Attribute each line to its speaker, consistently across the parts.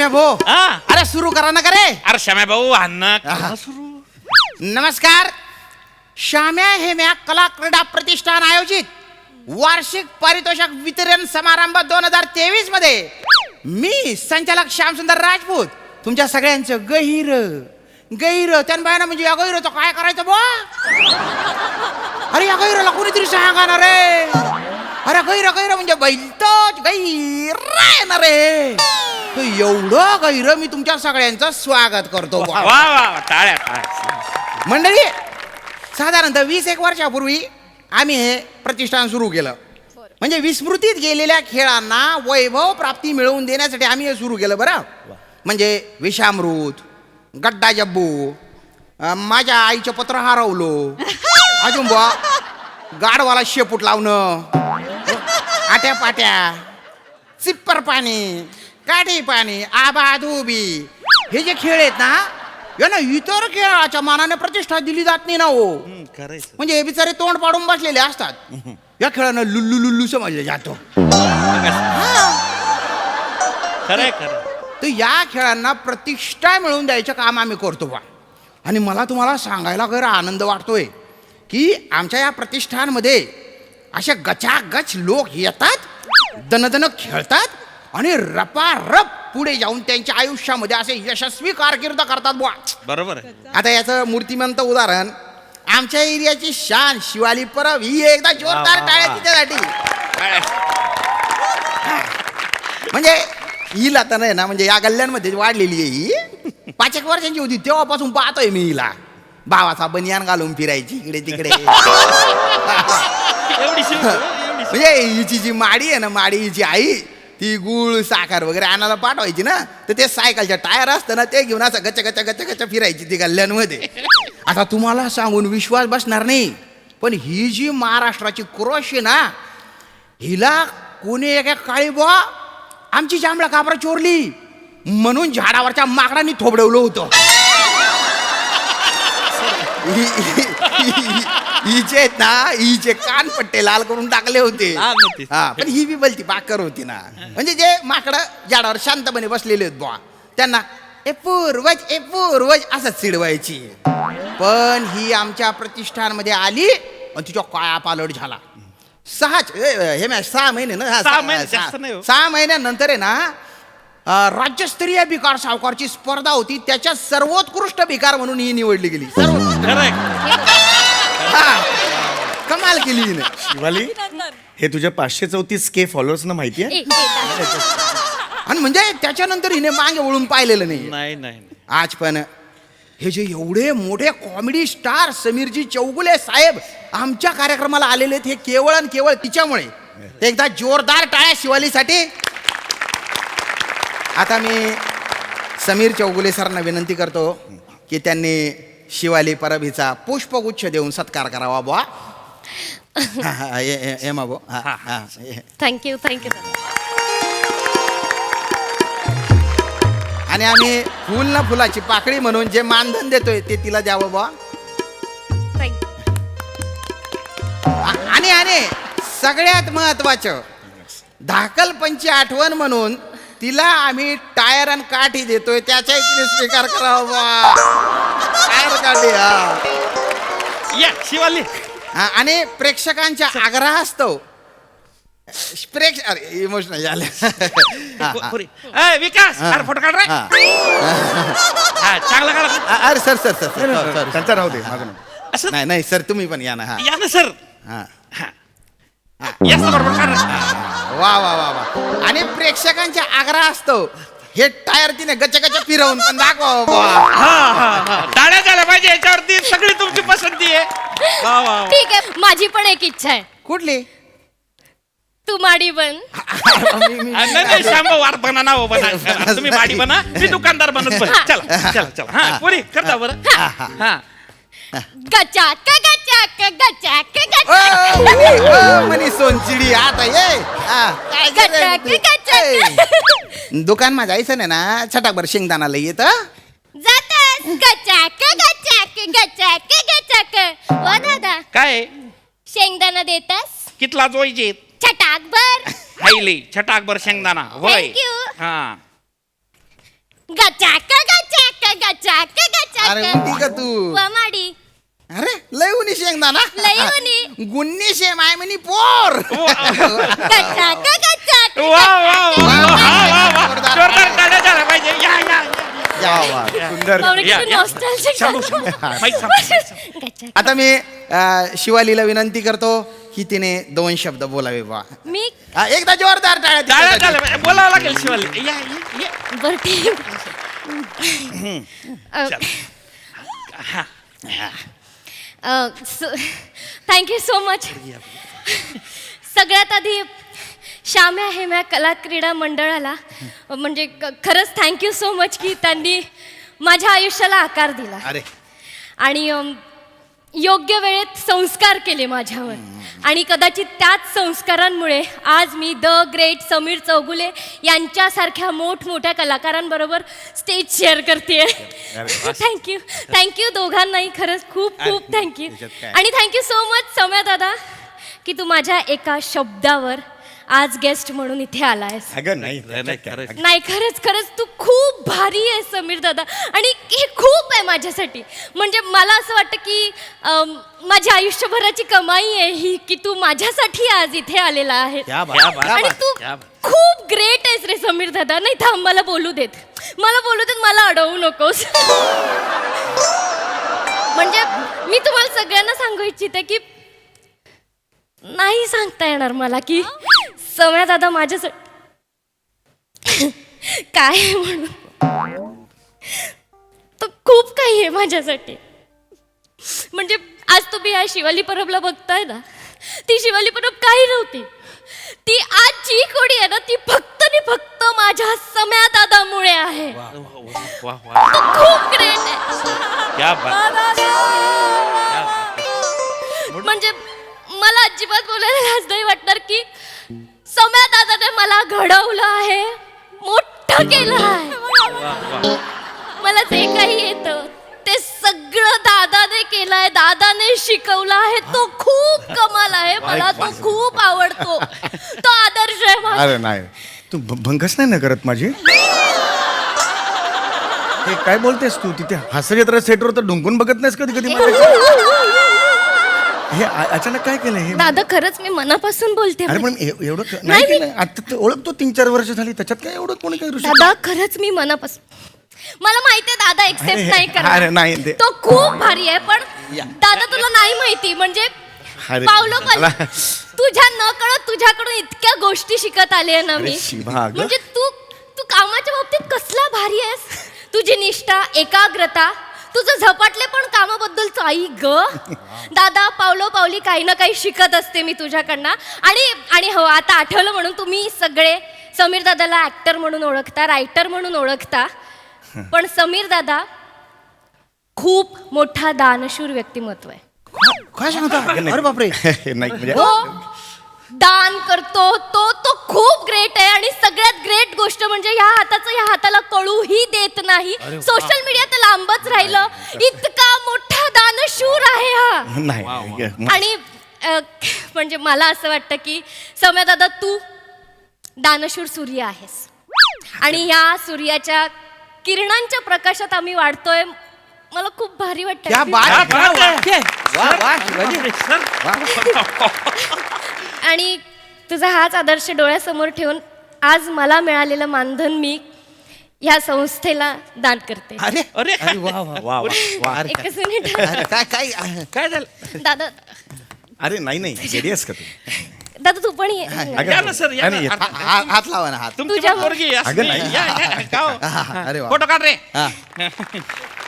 Speaker 1: श्याम्या भाऊ अरे सुरू करा ना करे.
Speaker 2: अरे श्याम्या भाऊ अन्न सुरू.
Speaker 1: नमस्कार. श्याम्या हेम्या कला क्रीडा प्रतिष्ठान आयोजित वार्षिक पारितोषिक वितरण समारंभ 2023 मध्ये मी संचालक श्यामसुंदर राजपूत तुमच्या सगळ्यांचं गहिर त्यांना म्हणजे या गहिरचं काय करायचं बुवा. अरे या गहिरला कोणीतरी सांगा ना रे. अरे गैर म्हणजे बैलतोच गैर आहे ना रे. एवढं गैर मी तुमच्या सगळ्यांचं स्वागत करतो.
Speaker 2: वा वा टाळ्या.
Speaker 1: मंडळी, साधारणतः 20-1 वर्षापूर्वी आम्ही हे प्रतिष्ठान सुरू केलं. म्हणजे विस्मृतीत गेलेल्या खेळांना वैभव प्राप्ती मिळवून देण्यासाठी आम्ही हे सुरू केलं. बरं म्हणजे विषामृत, गड्डा जब्बू, माझ्या आईचं पत्र हरवलो, अजून बुवा गाडवाला शेपूट लावणं, आट्या पाट्या, चिप्पर पाणी, काठी पाणी, आबाद उभी, हे जे खेळ आहेत ना यांना इतर खेळाच्या मानाने प्रतिष्ठा दिली जात नाही ना हो. म्हणजे हे बिचारे तोंड पाडून बसलेले असतात. या खेळांना लुल्लू लुल्लू समजले जातो.
Speaker 2: खरंय.
Speaker 1: तर या खेळांना प्रतिष्ठा मिळवून द्यायचं काम आम्ही करतो बा. आणि मला तुम्हाला सांगायला खरं आनंद वाटतोय की आमच्या या प्रतिष्ठानमध्ये असे गचागच लोक येतात, दणदण खेळतात आणि रपारप पुढे जाऊन त्यांच्या आयुष्यामध्ये असे यशस्वी कारकीर्द करतात बुवा.
Speaker 2: बरोबर.
Speaker 1: आता याचं मूर्तिमंत उदाहरण आमच्या एरियाची शान शिवाली परब ही एकदा जोरदार टाळ्या तिच्यासाठी. म्हणजे हिला तर नाही ना, म्हणजे या गल्ल्यांमध्ये वाढलेली आहे ही. 5-1 वर्षांची होती तेव्हापासून पाहतोय मी हिला. भावाचा बनियान घालून फिरायची इकडे तिकडे. म्हणजे हिची जी माडी आहे ना, माडी हिची आई ती गुळ साखर वगैरे आणायला पाठवायची ना, तर ते सायकलच्या टायर असतं ना ते घेऊन असं गच्च गच्च गच्च गच्च फिरायची ती गल्ल्यांमध्ये. आता तुम्हाला सांगून विश्वास बसणार नाही, पण ही जी महाराष्ट्राची क्रोश आहे ना, हिला कोणी एका काळी बुवा आमची जांभळा काबरा चोरली म्हणून झाडावरच्या माकडांनी थोबडवलं होतं. हिचे आहेत ना, हिचे कान पट्टे लाल करून टाकले होते. पण ही बी बलती बाकर होती ना. म्हणजे जे माकडं झाडावर शांतपणे बसलेले आहेत बुवा त्यांना ए पूर्वज असं चिडवायची. पण ही आमच्या प्रतिष्ठानमध्ये आली आणि तिच्या काया पालट झाला. 6 महिने ना, 6 महिन्यानंतर आहे ना राज्यस्तरीय भिकार सावकारची स्पर्धा होती, त्याच्यात सर्वोत्कृष्ट भिकार म्हणून ही निवडली गेली. कमाल केली हिने.
Speaker 3: शिवाली, हे तुझ्या 534K फॉलोअर्सना माहिती आहे.
Speaker 1: आणि म्हणजे त्याच्यानंतर हिने मागे वळून पाहिलेलं
Speaker 2: नाही.
Speaker 1: आज पण हे जे एवढे मोठे कॉमेडी स्टार समीरजी चौगुले साहेब आमच्या कार्यक्रमाला आलेले आहेत, हे केवळ आणि केवळ तिच्यामुळे. एकदा जोरदार टाळ्या शिवालीसाठी. आता मी समीर चौगुले सरांना विनंती करतो की त्यांनी शिवाली परब हिचा पुष्पगुच्छ देऊन सत्कार करावा बुवा.
Speaker 4: थँक्यू.
Speaker 1: आणि आम्ही फुल ना फुलाची पाकळी म्हणून जे मानधन देतोय ते तिला द्यावं बुवा. आणि सगळ्यात महत्वाचं धाकलपंची आठवण म्हणून तिला आम्ही टायर आणि काठी देतोय, त्याचाही तिने स्वीकार करावा. टायर काठी.
Speaker 2: या शिवाली.
Speaker 1: आणि प्रेक्षकांच्या आग्रह असतो. इमोशनल झाले.
Speaker 2: विकास फोटो काढ रे. चांगला काढा.
Speaker 1: अरे सर
Speaker 3: त्यांचा राहू दे, माझं
Speaker 1: नाही. नाही सर तुम्ही पण या ना.
Speaker 2: या ना सर. बरोबर काढ.
Speaker 1: वा. आणि प्रेक्षकांचा आग्रह असतो हे टायर तिने गच्च गच्च फिरवून पण दाखवा.
Speaker 2: टाळ्या झाल्या पाहिजे याच्यावरती. सगळी तुमची पसंती आहे.
Speaker 4: ठीक आहे, माझी पण एक इच्छा आहे.
Speaker 1: कुठली?
Speaker 4: तू माडी बन.
Speaker 2: नाही शांबा वार बना ना हो बना. तुम्ही माडी बना, मी दुकानदार बनत बन. चला. हा पुरी करता बरं.
Speaker 4: गचाक
Speaker 1: मनी सोनचिडी आता ये. दुकान मा जायचं नाही ना, छटाकभर शेंगदाणा लई येत
Speaker 4: जातास. गचाक वा दादा,
Speaker 2: काय
Speaker 4: शेंगदाणा देतास?
Speaker 2: कितला जोईजे?
Speaker 4: छटाकभर.
Speaker 2: हायले छटाकभर शेंगदाणा. होय.
Speaker 4: Thank you.
Speaker 2: हा
Speaker 4: गचाक गचाक गचाक
Speaker 1: अरे
Speaker 4: गचाक
Speaker 1: उंटी का तू
Speaker 4: वमाडी
Speaker 1: अरे लय उनी शेंगदाणा
Speaker 4: लय उनी.
Speaker 1: गुन्नी शेम आहे म्हणी पोर
Speaker 4: गचाक गचाक
Speaker 2: वा वा वा वा वा जोरदार टाळ्या झाल्या पाहिजे या या
Speaker 3: या वा, सुंदर.
Speaker 2: या, या.
Speaker 4: नॉस्टॅल्जिक
Speaker 2: शांबू, शांबू. माईक शांबू.
Speaker 4: गचाक.
Speaker 1: आता मी शिवालीला विनंती करतो की तिने 2 शब्द बोलावे बा
Speaker 4: मी
Speaker 1: एकदा जोरदार टाळ्या
Speaker 2: टाळ्या
Speaker 1: तिच्यासाठी.
Speaker 2: झाल्या पाहिजे. बोलावं लागेल शिवाली या या, या
Speaker 4: बर ठीक थँक्यू सो मच. सगळ्यात आधी श्याम्या हेम्या कला क्रीडा मंडळाला म्हणजे खरंच थँक्यू सो मच की त्यांनी माझ्या आयुष्याला आकार दिला
Speaker 1: अरे
Speaker 4: आणि योग्य वेळेत संस्कार केले माझ्यावर आणि कदाचित त्याच संस्कारांमुळे आज मी द ग्रेट समीर चौगुले यांच्यासारख्या मोठमोठ्या कलाकारांबरोबर स्टेज शेअर करते. थँक्यू थँक्यू दोघांनाही खरंच खूप खूप थँक्यू. आणि थँक्यू सो मच सम्या दादा की तू माझ्या एका शब्दावर आज गेस्ट म्हणून इथे आलायस.
Speaker 3: अगं नाही
Speaker 2: खरंच.
Speaker 4: नाही खरंच खरंच तू खूप भारी आहे समीर दादा आणि हे खूप आहे माझ्यासाठी. म्हणजे मला असं वाटतं की माझ्या आयुष्यभराची कमाई आहे ही की तू माझ्यासाठी आज इथे आलेला आहे.
Speaker 3: क्या बात,
Speaker 2: क्या बात.
Speaker 4: आणि तू
Speaker 2: क्या बात.
Speaker 4: खूप ग्रेट आहेस रे समीर दादा. नाही थांब मला बोलू देत मला अडवू नकोस. म्हणजे मी तुम्हाला सगळ्यांना सांगू इच्छिते की नाही सांगता येणार मला की सम्या दादा माझ्यासाठी काय आहे म्हणून तो खूप काही आहे माझ्यासाठी. म्हणजे आज तुम्ही या शिवाली परबला बघताय ना ती शिवाली परब काही नव्हती. ती आज जी कोणी आहे ना ती फक्त आणि फक्त माझ्या सम्या दादामुळे आहे.
Speaker 2: वा वा
Speaker 4: तो खूप ग्रेट आहे.
Speaker 2: क्या बात.
Speaker 4: म्हणजे मला अजिबात बोलायला लाज नाही वाटणार की सम्या दादाने मला घडवलं आहे मोठं केलं आहे. मला जे काही येतं ते सगळं दादाने केलंय दादाने शिकवलं आहे. तो खूप कमाल आहे. मला तो खूप आवडतो. तो आदर्श आहे माझा.
Speaker 3: अरे नाही तू भंगच नाही ना करत माझी. हे काय बोलतेस तू तिथे हास्य सेटवर तर ढुंकून बघत नाहीस कधी कधी हे अचानक काय केलं हे.
Speaker 4: दादा खरंच मी मनापासून बोलते.
Speaker 3: अरे पण एवढं
Speaker 4: नाही,
Speaker 3: नाही
Speaker 4: मी-
Speaker 3: केलं आता ओळखतो 3-4 वर्ष झाली त्याच्यात काय एवढं कोणी काय ऋषी.
Speaker 4: दादा खरंच मी मनापासून मला माहितीये दादा एक्सेप्ट
Speaker 3: अरे,
Speaker 4: नाही
Speaker 3: अरे, नाही
Speaker 4: करणार.
Speaker 3: ते-
Speaker 4: तो खूप भारी आहे पण
Speaker 1: या.
Speaker 4: दादा तुला नाही माहिती म्हणजे
Speaker 3: अरे,
Speaker 4: पावलो
Speaker 3: मला-
Speaker 4: तुझ्या न कळत तुझ्याकडून इतक्या गोष्टी शिकत आले ना
Speaker 3: अरे,
Speaker 4: मी.
Speaker 3: शिवा, अगं.
Speaker 4: म्हणजे तू तू कामाच्या बाबतीत कसला भारी आहेस. तुझी निष्ठा एकाग्रता तुझं झपाटले पण कामाबद्दलचं आई ग. दादा पावलो पावली काही ना काही शिकत असते मी तुझ्याकडनं. आणि हो आता आठवलं म्हणून तुम्ही सगळे समीर दादाला ऍक्टर म्हणून ओळखता रायटर म्हणून ओळखता पण समीर दादा खूप मोठा दानशूर व्यक्तिमत्व आहे.
Speaker 1: काय सांगता अरे बापरे
Speaker 3: नाही म्हणजे
Speaker 4: हो दान करतो तो तो खूप ग्रेट आहे. आणि सगळ्यात ग्रेट गोष्ट म्हणजे ह्या हाताचं ह्या हाताला कळूही देत नाही. सोशल मीडिया तर लांबच राहिलं. इतका मोठा दानशूर आहे हा.
Speaker 3: नाही
Speaker 4: आणि म्हणजे मला असं वाटतं की सम्या दादा तू दानशूर सूर्य आहेस आणि या सूर्याच्या किरणांच्या प्रकाशात आम्ही वाढतोय. मला खूप भारी
Speaker 1: क्या
Speaker 4: वाटतं.
Speaker 1: बात
Speaker 2: क्या बात है.
Speaker 1: वा वा शिवाजी
Speaker 4: आणि तुझा हाच आदर्श डोळ्यासमोर ठेवून आज मला मिळालेलं मानधन मी ह्या संस्थेला दान करते.
Speaker 1: अरे
Speaker 2: अरे
Speaker 1: अरे वा वा वा वा अरे
Speaker 4: एकच मिनिट
Speaker 1: अरे, काय काय
Speaker 2: काय झालं
Speaker 4: दादा
Speaker 3: अरे नाही रेडी आहेस का तू.
Speaker 4: दादा तू पण ये.
Speaker 2: या ना सर या
Speaker 3: नाही,
Speaker 2: ना.
Speaker 1: हात लावा ना हात
Speaker 2: तुमची
Speaker 4: तुझ्या-
Speaker 2: पण पोरगी आहे.
Speaker 3: अगं नाही.
Speaker 2: या, या, का हो?
Speaker 1: अरे वा
Speaker 2: फोटो काढ रे.
Speaker 1: हा.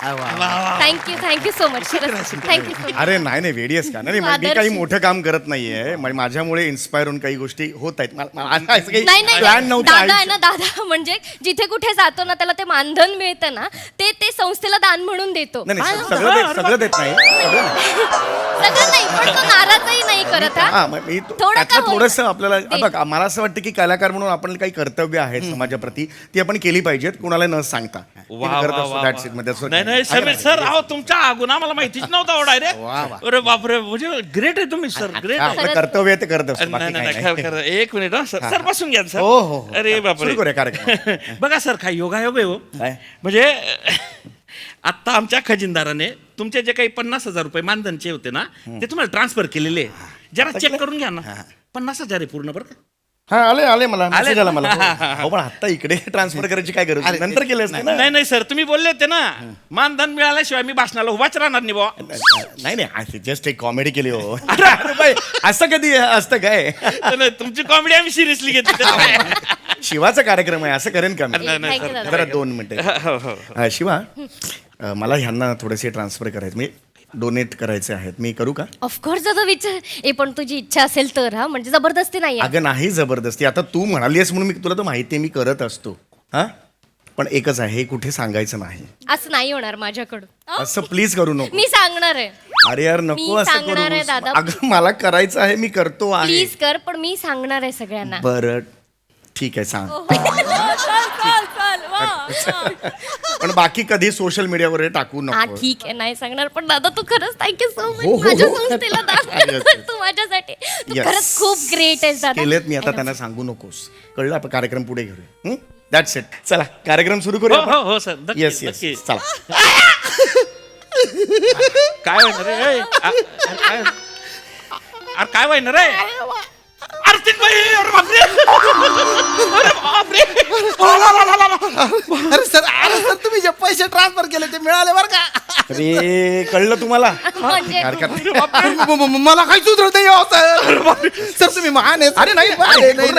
Speaker 1: वा, वा.
Speaker 4: Thank you so much thank you so much.
Speaker 3: अरे नाही रेडी आहेस का. नाही मी
Speaker 4: आदर्श.
Speaker 3: काही मोठं काम करत नाहीये माझ्यामुळे इन्स्पायर होऊन काही गोष्टी होत आहेत. असं काही
Speaker 4: नाही
Speaker 3: प्लॅन
Speaker 4: नाही
Speaker 3: नव्हतं
Speaker 4: दादा आहे
Speaker 3: आयुष्यात.
Speaker 4: ना दादा म्हणजे जिथे कुठे जातो ना त्याला ते मानधन मिळतं ना ते ते संस्थेला दान म्हणून देतो.
Speaker 3: नाही सगळं देत नाही सगळं नाही.
Speaker 4: सगळं नाही पण तो नाराजही नाही करत हा
Speaker 3: हा मग मी
Speaker 4: थोडं का
Speaker 3: त्यातलं
Speaker 4: होईना.
Speaker 3: थोडंसं आपल्याला
Speaker 4: दे.
Speaker 3: बघा मला असं वाटतं की कलाकार म्हणून आपण काही कर्तव्य आहेत समाजाप्रती ती आपण केली पाहिजेत कुणाला न सांगता
Speaker 2: वा,
Speaker 3: ते करत
Speaker 2: वा,
Speaker 3: असतो,
Speaker 2: वा,
Speaker 3: that's
Speaker 2: वा.
Speaker 3: it. मग त्याचं
Speaker 2: नाही
Speaker 3: काय?
Speaker 2: नाही समीर सर अहो तुमच्या गुन्हा मला माहितीच नव्हता हो डायरेक्ट
Speaker 1: वा, वा.
Speaker 2: अरे बापरे म्हणजे ग्रेट आहे तुम्ही सर ग्रेट
Speaker 3: हा,
Speaker 2: आहे
Speaker 3: आपलं कर्तव्य आहे ते करत असतो
Speaker 2: नाही
Speaker 3: बाकी
Speaker 2: नाही
Speaker 3: काही
Speaker 2: नाही,
Speaker 3: नाही.
Speaker 2: खरं खरं एक मिनिट हा सर सर बसून घ्या सर
Speaker 3: हो, हो, हो.
Speaker 2: अरे बापरे
Speaker 3: सुरू करूया कार्यक्रम.
Speaker 2: बघा सर काय योगायोग आहे हो
Speaker 3: काय?
Speaker 2: म्हणजे आत्ता आमच्या खजिनदाराने तुमचे जे काही 50,000 रुपये मानधनचे होते ना ते तुम्हाला ट्रान्सफर केलेले आहे. जरा चेक करून घ्या ना 50,000 आहे पूर्ण बरं का
Speaker 3: हा आले मला
Speaker 2: आले?
Speaker 3: message आला मला हो पण आता इकडे ट्रान्सफर करायची काय गरज
Speaker 1: अरे,
Speaker 3: नंतर केलं असतं ना
Speaker 2: नाही नाही सर तुम्ही बोलले होते ना मानधन मिळाल्याशिवाय मी भाषणाला उभाच राहणार नाही बुवा
Speaker 3: नाही नाही जस्ट एक कॉमेडी केली हो अरे बाई, असं कधी असतं काय
Speaker 2: नाही, तुमची कॉमेडी आम्ही सिरियसली घेतली त्यात काय?
Speaker 3: शिवाचा कार्यक्रम आहे असं करेन का मी
Speaker 2: नाही, नाही,
Speaker 4: Thank you,
Speaker 2: सर.
Speaker 4: दादा.
Speaker 3: जरा 2 मिनिटं
Speaker 2: हो, हो, हो.
Speaker 3: शिवा मला ह्यांना थोडेसे ट्रान्सफर करायचे मी डोनेट करायचे आहेत मी करू का
Speaker 4: ऑफकोर्स दादा विचार पण तुझी इच्छा असेल तर हा म्हणजे जबरदस्ती नाही
Speaker 3: अगं नाही जबरदस्ती आता तू म्हणाली आहेस म्हणून मी तुला तर माहिती आहे मी करत असतो हा पण एकच आहे हे कुठे सांगायचं नाही
Speaker 4: असं नाही होणार माझ्याकडून
Speaker 3: असं प्लीज करू नको
Speaker 4: मी सांगणार आहे
Speaker 3: अरे यार नको
Speaker 4: मी
Speaker 3: असं
Speaker 4: सांगणार आहे
Speaker 3: करू
Speaker 4: दादा.
Speaker 3: अगं मला करायचं आहे मी करतो आहे
Speaker 4: प्लीज कर पण मी सांगणार आहे सगळ्यांना
Speaker 3: बरं ठीक आहे सांग
Speaker 4: चल, चल, वा.
Speaker 3: पण बाकी कधी सोशल मीडियावर टाकू
Speaker 4: हा
Speaker 3: नको
Speaker 4: ठीक आहे नाही सांगणार पण दादा तू खरंच थँक्यू सो
Speaker 3: हो,
Speaker 4: मच
Speaker 3: हो,
Speaker 4: माझ्या
Speaker 3: हो.
Speaker 4: संस्थेला दादा
Speaker 3: Yes, yes.
Speaker 4: तू माझ्यासाठी तू
Speaker 3: Yes.
Speaker 4: खरंच खूप ग्रेट आहेस दादा
Speaker 3: केलेत मी आता त्यांना सांगू नकोस कळलं आपण कार्यक्रम पुढे घेऊया दॅट्स इट चला कार्यक्रम सुरू करूया
Speaker 2: हो हो हो सर नक्की,
Speaker 3: येस
Speaker 2: नक्की.
Speaker 3: येस चला
Speaker 2: काय होणार रे ए, अरे काय होणार रे अरे तीन बाई, अरे बापरे अरे बापरे
Speaker 1: अरे सर तुम्ही जे पैसे ट्रान्सफर केले ते मिळाले बरं का
Speaker 3: अरे कळलं तुम्हाला
Speaker 4: म्हणजे
Speaker 1: मला काही सुधरत नाही हो, सर तुम्ही महान आहे
Speaker 3: अरे नाही,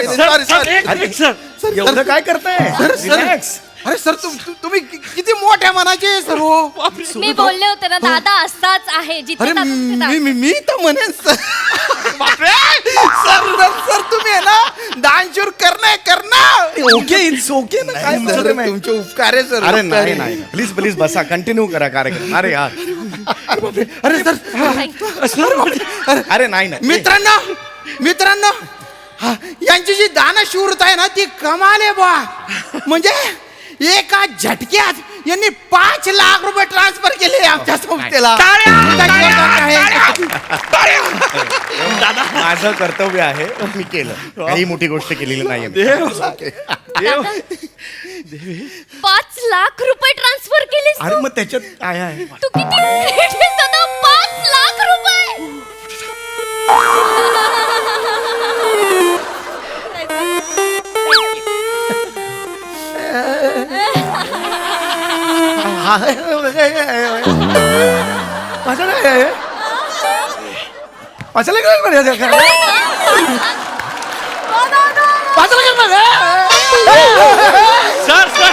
Speaker 2: सर,
Speaker 1: सॉरी
Speaker 2: सर, एक मिनिट, सर.
Speaker 3: एवढं काय करताय रिलॅक्स
Speaker 1: अरे सर तुम्ही किती मोठ्या मनाचे आहे, सर हो
Speaker 4: मी बोलले होते ना दादा असाच आहे जिथे
Speaker 1: अरे
Speaker 4: जातो तिथे दादा.
Speaker 1: मी तर म्हणेन सर बापरे सर तुम्ही आहे ना दानशूर करणार
Speaker 3: ओके इट्स ओके ना काय problem आहे?
Speaker 1: तुमचे उपकार आहे सर
Speaker 3: अरे नाही नाही प्लीज प्लीज बसा कंटिन्यू करा कार्यक्रम अरे यार
Speaker 1: अरे सर
Speaker 4: Thank you.
Speaker 3: अरे नाही नाही
Speaker 1: मित्रांनो हा, यांची जी दानशूरता आहे ना ती कमाल आहे बा म्हणजे एका झटक्यात यांनी 5 लाख रुपये ट्रान्सफर केले आमच्या संस्थेला
Speaker 2: दादा
Speaker 3: माझं कर्तव्य आहे मी केलं काही मोठी गोष्ट केलेली नाही
Speaker 4: दादा, 5 लाख रुपये ट्रान्सफर केलेस
Speaker 3: अरे मग त्याच्यात काय आहे
Speaker 4: तू किती great आहेस दादा 5 लाख रुपये
Speaker 2: सर सर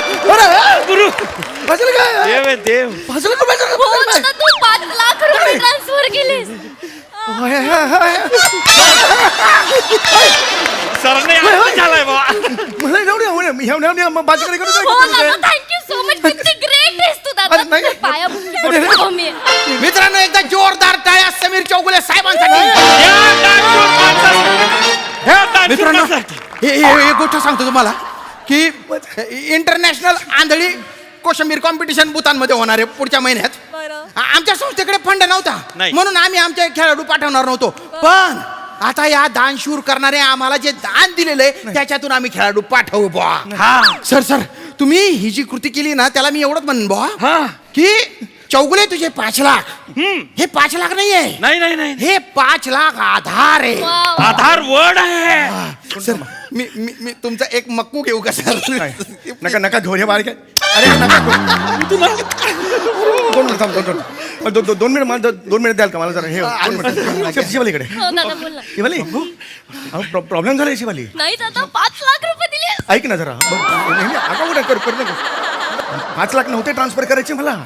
Speaker 2: गुरु देव आहे, देव
Speaker 4: हो दादा तू 5 लाख रुपये ट्रान्सफर केलेस
Speaker 2: सरने आनंद झालाय बाबा
Speaker 4: हो दादा थँक्यू सो मच किती ग्रेट आहेस तू दादा
Speaker 3: अरे, नाही.
Speaker 4: तुझ्या पाया पडतो मी
Speaker 1: मित्रांनो एकदा जोरदार टाळ्या समीर चौगुले साहेबांसाठी मित्रांनो एक गोष्ट सांगतो तुम्हाला की इंटरनॅशनल आंधळी कोशंबीर कॉम्पिटिशन भूतानमध्ये होणार आहे पुढच्या महिन्यात आमच्या संस्थेकडे फंड नव्हता
Speaker 2: नाही.
Speaker 1: म्हणून आम्ही आमचे खेळाडू पाठवणार नव्हतो पण आता या दानशूर करणारे आम्हाला जे दान दिलेले त्याच्यातून आम्ही खेळाडू पाठवू बुवा सर तुम्ही ही जी कृती केली ना त्याला मी एवढंच म्हणेन बुवा की चौगुले तुझे 5 लाख हे 5 लाख नाहीये
Speaker 2: नाही नाही नाही
Speaker 1: हे 5 लाख आधार आहे
Speaker 4: वाव.
Speaker 2: आधार वर्ड आहे
Speaker 1: सर मी तुमचा एक मक्कू घेऊ का सर
Speaker 3: नका नका घेऊ हे बारीक आहे. अरे नका दोन मिनिट थांब, दोन मिनिट मला 2 मिनिट द्याल का मला जरा हे 2 मिनिट शिवालीकडे
Speaker 4: हो दादा बोल ना
Speaker 3: शिवाली प्रॉब्लेम झाला शिवाली
Speaker 4: नाही दादा 5 लाख रुपये दिले
Speaker 3: ऐक ना जरा आता कुठे कर नको 5 लाख नव्हते ट्रान्सफर करायचे मला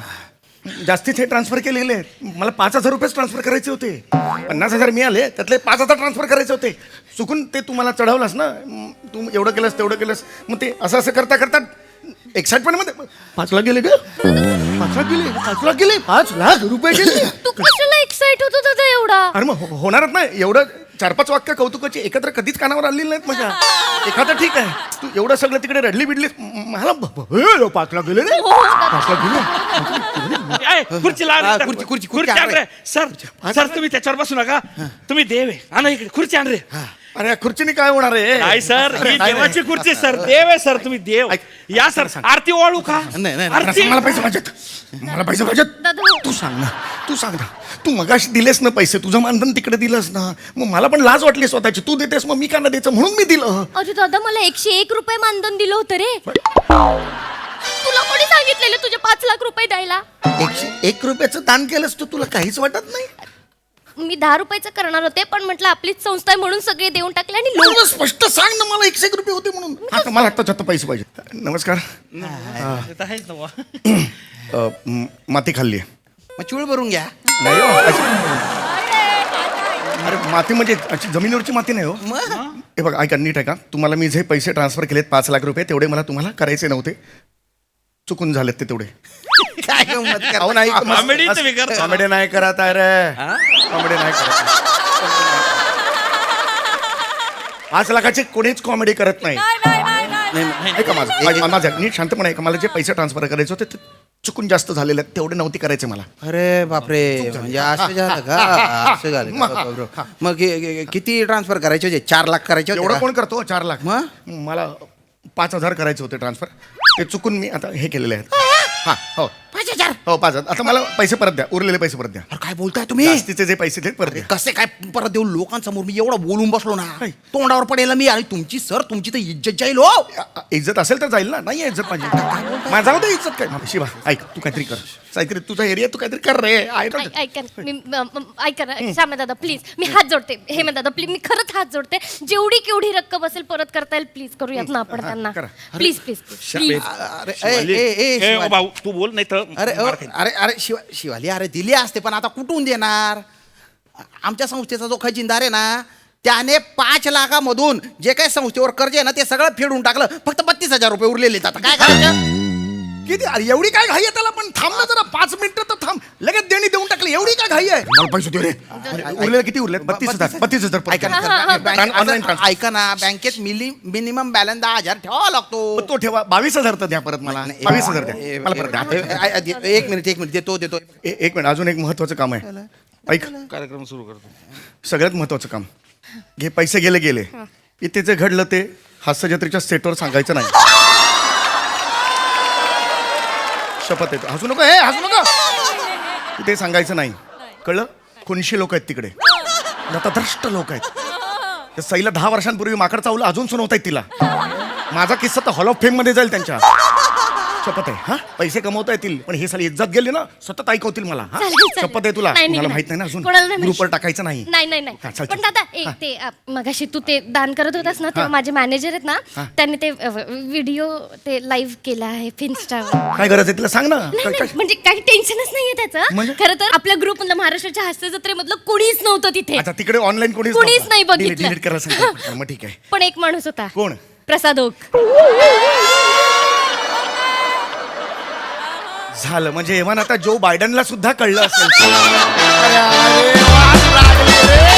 Speaker 3: जास्तीत हे ट्रान्सफर केलेले आहेत मला 5,000 रुपयेच ट्रान्सफर करायचे होते 50,000 मिळाले त्यातले 5,000 ट्रान्सफर करायचे होते चुकून ते तुम्हाला चढवलंस ना तू एवढं केलंस तेवढं केलंस मग ते असं करता करता एक्साइटमेंट मध्ये 5 लाख गेले का 5 लाख गेले 5 लाख गेले 5 लाख रुपये गेले
Speaker 4: तू कशाला एक्साइट होतो दादा एवढा
Speaker 3: अरे मग होणारच नाही एवढं 4-5 वाक्य कौतुकाची एकत्र कधीच कानावर आलेली नाहीत माझ्या. एखादं ठीक आहे, तू एवढं सगळं तिकडे रडली बिडली मला 5 लाख गेले रे, 5 लाख गेले.
Speaker 2: ए, खुर्ची लाव
Speaker 1: हा,
Speaker 2: रे.
Speaker 1: खुर्ची, खुर्ची,
Speaker 2: खुर्ची आण रे. सर तुम्ही त्याच्यावर बसू नका, तुम्ही देव आहे. आणा इकडे खुर्ची आण रे.
Speaker 3: अरे खुर्चीने काय होणार आहे?
Speaker 2: नाही सर, ही
Speaker 3: नाही, नाही.
Speaker 2: देवाची खुर्ची सर, देव आहे सर, तुम्ही देव.
Speaker 3: ऐक,
Speaker 2: या सर, आरती वाळू का?
Speaker 1: नाही, नाही,
Speaker 2: आरती.
Speaker 3: मला पैसे पाहिजेत, मला पैसे पाहिजेत.
Speaker 4: दादा
Speaker 3: तू सांग ना तू मगाशी दिलेस ना पैसे, तुझं मानधन तिकडे दिलंस ना, मग मला पण लाज वाटली स्वतःची. तू देतेस मग मी का नाही द्यायचं, म्हणून मी दिलं.
Speaker 4: अरे दादा मला 101 रुपये मानधन दिलं होतं रे. तुला कोणी सांगितलेलं तुझे 5 लाख रुपये द्यायला?
Speaker 3: 101 रुपयाचं दान केलंस तू, तुला काहीच वाटत नाही?
Speaker 4: मी 10 रुपयाचं करणार होते, पण म्हटलं आपलीच संस्था आहे म्हणून सगळे देऊन टाकले. आणि लोक
Speaker 3: एवढं स्पष्ट सांग ना, मला 101 रुपये होते म्हणून. आता मला आत्ता पैसे पाहिजे. नमस्कार.
Speaker 2: ते तर आहेच ना बुवा.
Speaker 3: माती खाल्ली
Speaker 1: मग चूळ भरून घ्या.
Speaker 3: नाही हो, अरे माती म्हणजे अशी जमिनीवरची माती नाही हो.
Speaker 1: मग
Speaker 3: हे बघा, ऐका नीट ऐका. तुम्हाला मी जे पैसे ट्रान्सफर केलेत 5 लाख रुपये, तेवढे मला तुम्हाला करायचे नव्हते, चुकून झालेत ते तेवढे.
Speaker 1: काय गंमत करता?
Speaker 3: अहो नाही,
Speaker 2: Comedy तुम्ही करता.
Speaker 3: कॉमेडी नाही करत आहे रे, कॉमेडी नाही करत. 5 लाखाची कोणीच कॉमेडी करत नाही. ऐका माझं नीट शांतपणे ऐका. मला जे पैसे ट्रान्सफर करायचे होते ते चुकून जास्त झालेले आहेत, तेवढे नव्हते करायचे मला.
Speaker 1: अरे बापरे, म्हणजे असं झालं का? असं झालं का? बापरे. मग किती ट्रान्सफर करायचे होते? 4 लाख करायचे होते
Speaker 3: एवढं
Speaker 1: का?
Speaker 3: कोण करतो 4 लाख?
Speaker 1: मग?
Speaker 3: मला 5,000 करायचे होते ट्रान्सफर, ते चुकून मी आता हे केलेले आहेत. हा हो
Speaker 1: 5,000.
Speaker 3: हो 5,000. आता मला पैसे परत द्या, उरलेले पैसे परत द्या.
Speaker 1: अरे काय बोलताय तुम्ही?
Speaker 3: जास्तीचे जे पैसे ते परत द्या.
Speaker 1: कसे काय परत देऊ? लोकांसमोर मी एवढं बोलून बसलो ना, तोंडावर पडेल मी. आणि तुमची सर, तुमची तर इज्जत जाईल हो.
Speaker 3: इज्जत असेल तर जाईल ना. नाही इज्जत माझी, माझा होते इज्जत काय. शिवा ऐक, तू काहीतरी कर, काहीतरी तुझा एरिया तू काहीतरी कर रे.
Speaker 4: ऐका ना, ऐका ना श्यामा दादा प्लीज, मी हात जोडते. हेमा दादा प्लीज, मी खरंच हात जोडते. जेवढी केवढी रक्कम असेल परत करता येईल प्लीज करूयात ना आपण त्यांना.
Speaker 3: करा.
Speaker 4: Please please please.
Speaker 1: अरे
Speaker 2: शिवाली. ए,
Speaker 1: शिवाली.
Speaker 2: भाऊ तू बोल नाही तर
Speaker 1: अरे अरे अरे शिवाली, अरे दिली असते, पण आता कुठून देणार? आमच्या संस्थेचा जो खजिनदार आहे ना, त्याने 5 लाखामधून जे काही संस्थेवर कर्ज आहे ना, ते सगळं फेडून टाकलं. फक्त 32,000 रुपये उरलेले. आता काय करायचं?
Speaker 3: किती अरे एवढी काय घाई आहे त्याला? पण थांब ना जरा, 5 मिनिटं तर थांब. लगेच देणी देऊन टाकली, एवढी काय घाई आहे? मला पैसे दे रे. उरलेले किती उरले? 32,000
Speaker 1: ऐका ना,
Speaker 3: ऑनलाईन ट्रान्सफर.
Speaker 1: ऐका ना, बँकेत मिनिमम बॅलन्स 10,000 ठेवावा लागतो.
Speaker 3: तो ठेवा. 22,000 तर द्या परत मला. 22,000 द्या मला परत द्या.
Speaker 1: एक मिनिट देतो.
Speaker 3: एक मिनिट, अजून एक महत्वाचं काम आहे. ऐक,
Speaker 2: कार्यक्रम सुरू करतो.
Speaker 3: सगळ्यात महत्वाचं काम घे. पैसे गेले इथे जे घडलं ते हास्य जत्रेच्या सेटवर सांगायचं नाही. शपथ येतो. हसू नको, हे हसू नको. ते सांगायचं नाही, कळलं? कोणशी लोक आहेत तिकडे, नतद्रष्ट लोक आहेत. त्या सईला 10 वर्षांपूर्वी माकड चावलं, अजून सुनवतायत तिला. माझा किस्सा तर हॉल ऑफ फेम मध्ये जाईल त्यांच्या. शपथ आहे. हा, पैसे कमवता येतील, पण हे साली इज्जत गेली ना, सतत ऐकवतील मला. हा? शपथ आहे तुला. मला माहित नाही ना अजून, ग्रुपवर टाकायचं नाही.
Speaker 4: नाही
Speaker 3: हा, चल,
Speaker 4: पण
Speaker 3: चल.
Speaker 4: दादा ते मगाशी तू ते दान करत होतास ना, तेव्हा माझे मॅनेजर आहेत ना, त्यांनी ते व्हिडिओ ते लाईव्ह केला आहे इन्स्टावर.
Speaker 3: काय गरज आहे तिला सांग ना.
Speaker 4: म्हणजे काही टेन्शनच नाहीये त्याचं.
Speaker 3: म्हणजे?
Speaker 4: खरं तर आपल्या ग्रुप मधलं, महाराष्ट्राच्या हास्य जत्रेमधलं कोणीच नव्हतं तिथे.
Speaker 3: आता तिकडे ऑनलाईन
Speaker 4: कोणीच नाही बघितलं.
Speaker 3: डिलीट करायला सांगितलं. मग ठीक आहे.
Speaker 4: पण एक माणूस होता.
Speaker 3: कोण?
Speaker 4: प्रसाद ओक.
Speaker 3: झालं म्हणजे एव्हान आता जो बायडनला सुद्धा कळलं असेल.
Speaker 1: अरे वाट लागली रे.